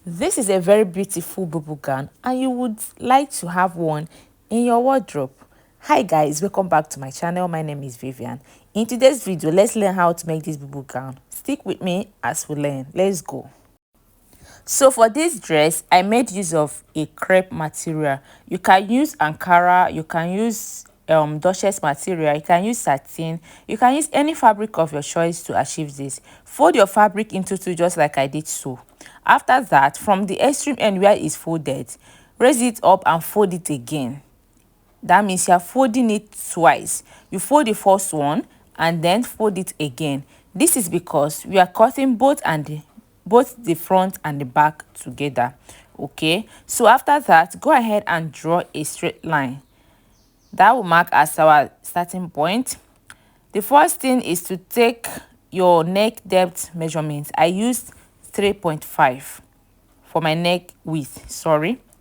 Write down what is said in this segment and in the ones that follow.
This is a very beautiful Bubu gown and you would like to have one in your wardrobe. Hi guys, welcome back to my channel. My name is Vivian. In today's video, let's learn how to make this Bubu gown. Stick with me as we learn. Let's go. So for this dress, I made use of a crepe material. You can use Ankara, you can use Duchess material, you can use satin, you can use any fabric of your choice to achieve this. Fold your fabric into two just like I did so. After that, from the extreme end where it's folded, raise it up and fold it again. That means you are folding it twice. You fold the first one and then fold it again. This is because we are cutting both the front and the back together. Okay, so after that, go ahead and draw a straight line that will mark as our starting point. The first thing is to take your neck depth measurement. I used 3.5 for my neck width,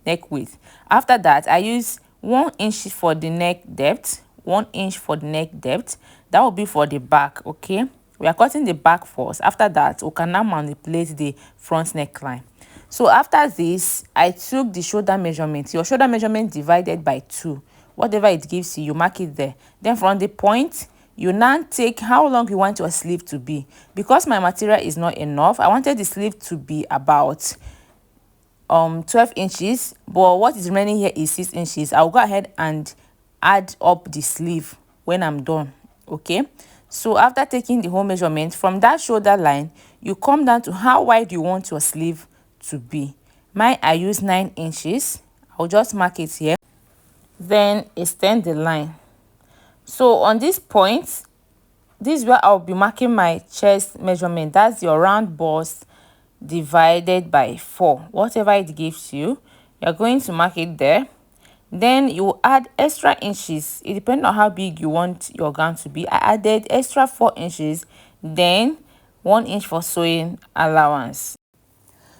neck width. After that, I use 1 inch for the neck depth, 1 inch for the neck depth. That will be for the back. Okay, we are cutting the back first. After that, we can now manipulate the front neckline. So after this, I took the shoulder measurement. Your shoulder measurement divided by 2, whatever it gives you, you mark it there. Then from the point, you now take how long you want your sleeve to be. Because my material is not enough, I wanted the sleeve to be about 12 inches, but what is remaining here is 6 inches. I'll go ahead and add up the sleeve when I'm done. Okay, so after taking the whole measurement from that shoulder line, you come down to how wide you want your sleeve to be. Mine, I use 9 inches. I'll just mark it here, then extend the line. So on this point, this is where I'll be marking my chest measurement. That's your round bust divided by 4, whatever it gives you. You're going to mark it there. Then you add extra inches. It depends on how big you want your gown to be. I added extra 4 inches, then 1 inch for sewing allowance.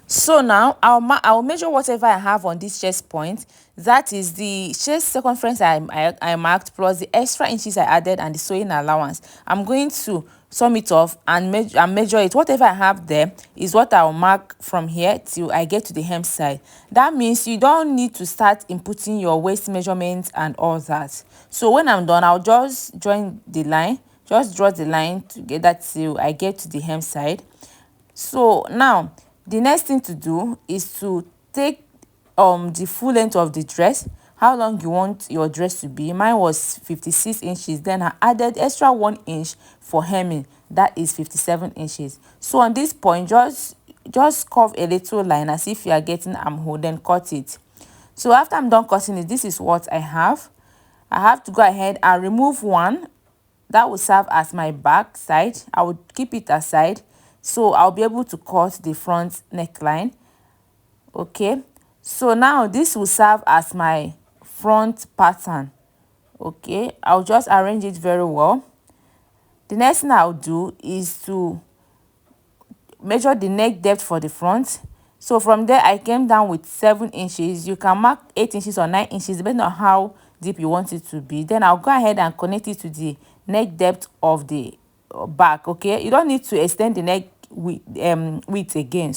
So now I'll measure whatever I have on this chest point. That is the chest circumference I marked plus the extra inches I added and the sewing allowance. I'm going to sum it off and measure it. Whatever I have there is what I'll mark from here till I get to the hem side. That means you don't need to start inputting your waist measurements and all that. So when I'm done, I'll just join the line, just draw the line together till I get to the hem side. So now the next thing to do is to take the full length of the dress, how long you want your dress to be. Mine was 56 inches. Then I added extra 1 inch for hemming, that is 57 inches. So on this point, just curve a little line as if you are getting armhole, then cut it. So after I'm done cutting it, this is what I have. I have to go ahead and remove one that will serve as my back side. I would keep it aside, so I'll be able to cut the front neckline. Okay, so now this will serve as my front pattern. Okay, I'll just arrange it very well. The next thing I'll do is to measure the neck depth for the front. So from there, I came down with 7 inches. You can mark 8 inches or 9 inches depending on how deep you want it to be. Then I'll go ahead and connect it to the neck depth of the back. Okay, you don't need to extend the neck width again,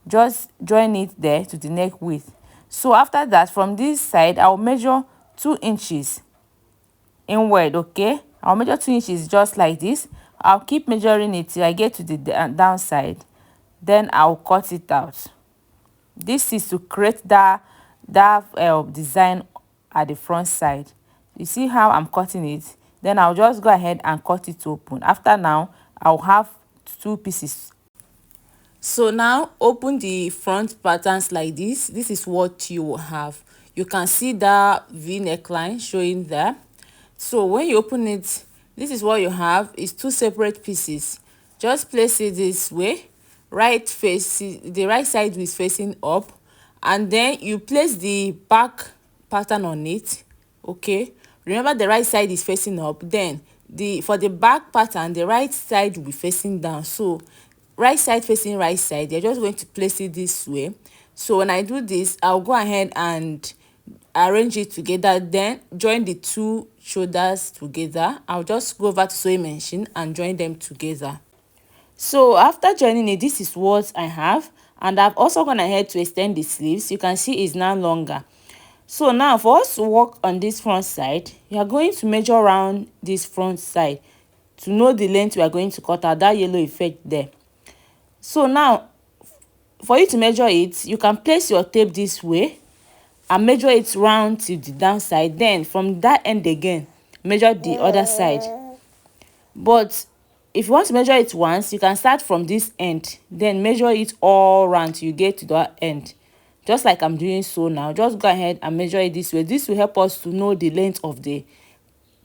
just join it there to the neck width. So after that, from this side, I'll measure 2 inches inward. Okay, I'll measure 2 inches just like this. I'll keep measuring it till I get to the downside, then I'll cut it out. This is to create that design at the front side. You see how I'm cutting it? Then I'll just go ahead and cut it open. After now, I'll have 2 pieces. So now open the front patterns like this. This is what you will have. You can see that V neckline showing there. So when you open it, this is what you have. Is 2 separate pieces. Just place it this way. The right side is facing up, and then you place the back pattern on it. Okay, remember the right side is facing up. Then for the back pattern, the right side will be facing down. So right side facing right side, you're just going to place it this way. So when I do this, I'll go ahead and arrange it together, then join the 2 shoulders together. I'll just go over to sewing machine and join them together. So after joining it, this is what I have. And I've also gone ahead to extend the sleeves. You can see it's now longer. So now for us to work on this front side, you are going to measure around this front side to know the length we are going to cut out, that yellow effect there. So now for you to measure it, you can place your tape this way and measure it round to the downside. Then from that end again, measure the other side. But if you want to measure it once, you can start from this end, then measure it all round till you get to that end, just like I'm doing so now. Just go ahead and measure it this way. This will help us to know the length of the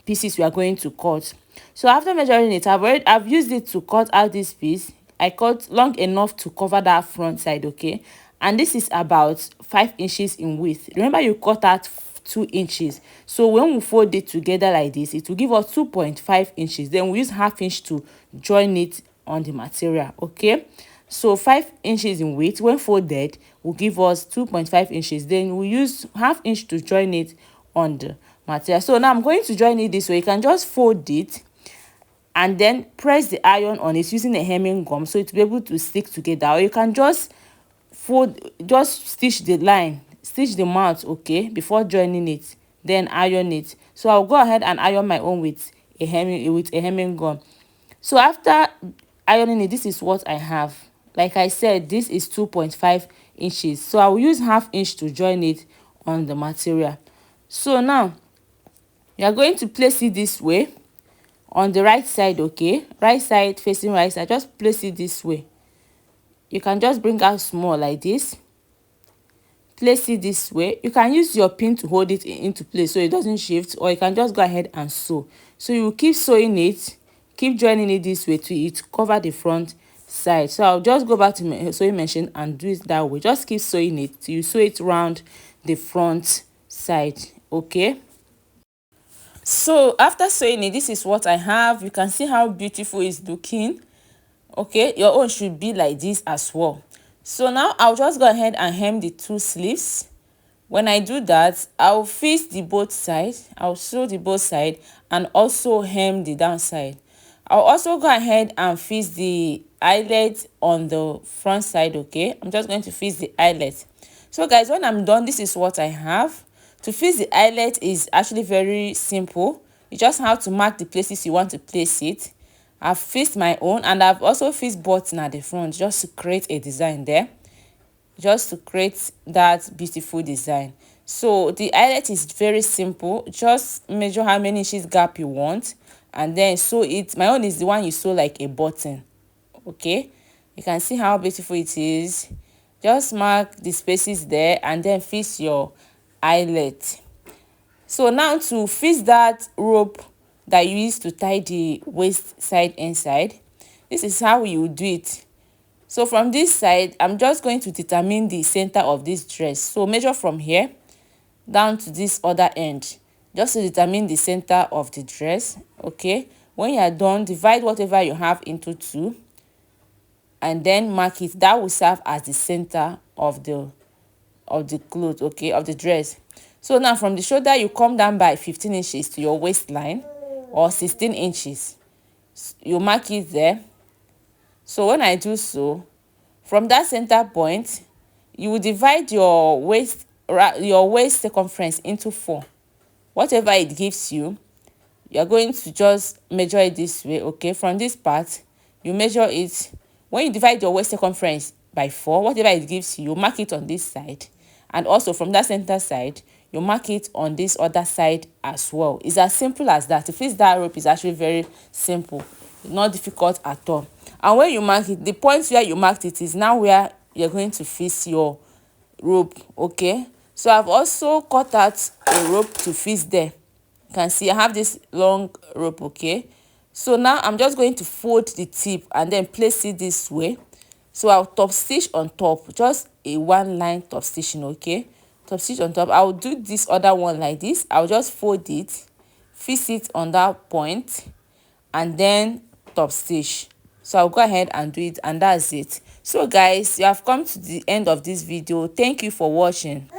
pieces we are going to cut. So after measuring it, I've used it to cut out this piece. I cut long enough to cover that front side, okay? And this is about 5 inches in width. Remember, you cut out 2 inches. So when we fold it together like this, it will give us 2.5 inches. Then we use ½ inch to join it on the material, okay? So 5 inches in width when folded will give us 2.5 inches. Then we use ½ inch to join it on the material. So now I'm going to join it this way. You can just fold it and then press the iron on it using a hemming gum so it will be able to stick together. Or you can just stitch the line, stitch the mouth, okay, before joining it, then iron it. So I'll go ahead and iron my own with a hemming gum. So after ironing it, this is what I have. Like I said, this is 2.5 inches. So I will use ½ inch to join it on the material. So now you are going to place it this way on the right side, okay? Right side facing right side. Just place it this way. You can just bring out small like this. Place it this way. You can use your pin to hold it into place so it doesn't shift, or you can just go ahead and sew. So you will keep sewing it, keep joining it this way till it cover the front side. So I'll just go back to my sewing machine and do it that way. Just keep sewing it till you sew it round the front side, okay? So after sewing it, this is what I have. You can see how beautiful it's looking, okay? Your own should be like this as well. So now I'll just go ahead and hem the 2 sleeves. When I do that, I'll fix the both sides. I'll sew the both side and also hem the downside. I'll also go ahead and fix the eyelet on the front side, okay? I'm just going to fix the eyelet. So guys, when I'm done, this is what I have. To fix the eyelet is actually very simple. You just have to mark the places you want to place it. I've fixed my own, and I've also fixed button at the front just to create a design there, just to create that beautiful design. So the eyelet is very simple. Just measure how many inches gap you want and then sew it. My own is the one you sew like a button, okay? You can see how beautiful it is. Just mark the spaces there and then fix your eyelet. So now to fix that rope that you use to tie the waist side inside, this is how you do it. So from this side, I'm just going to determine the center of this dress. So measure from here down to this other end just to determine the center of the dress, okay? When you are done, divide whatever you have into 2 and then mark it. That will serve as the center of the cloth, okay, of the dress. So now from the shoulder, you come down by 15 inches to your waistline, or 16 inches. You mark it there. So when I do so, from that center point, you will divide your waist circumference into 4. Whatever it gives you, you are going to just measure it this way, okay? From this part, you measure it. When you divide your waist circumference by 4, whatever it gives you, you mark it on this side. And also from that center side, you mark it on this other side as well. It's as simple as that. To fix that rope is actually very simple, not difficult at all. And when you mark it, the point where you marked it is now where you're going to fix your rope, okay? So I've also cut out a rope to fix there. You can see I have this long rope, okay? So now I'm just going to fold the tip and then place it this way. So I'll top stitch on top, just a 1 line top stitching, okay? Top stitch on top. I'll do this other one like this. I'll just fold it, fix it on that point, and then top stitch. So I'll go ahead and do it, and that's it. So guys, you have come to the end of this video. Thank you for watching.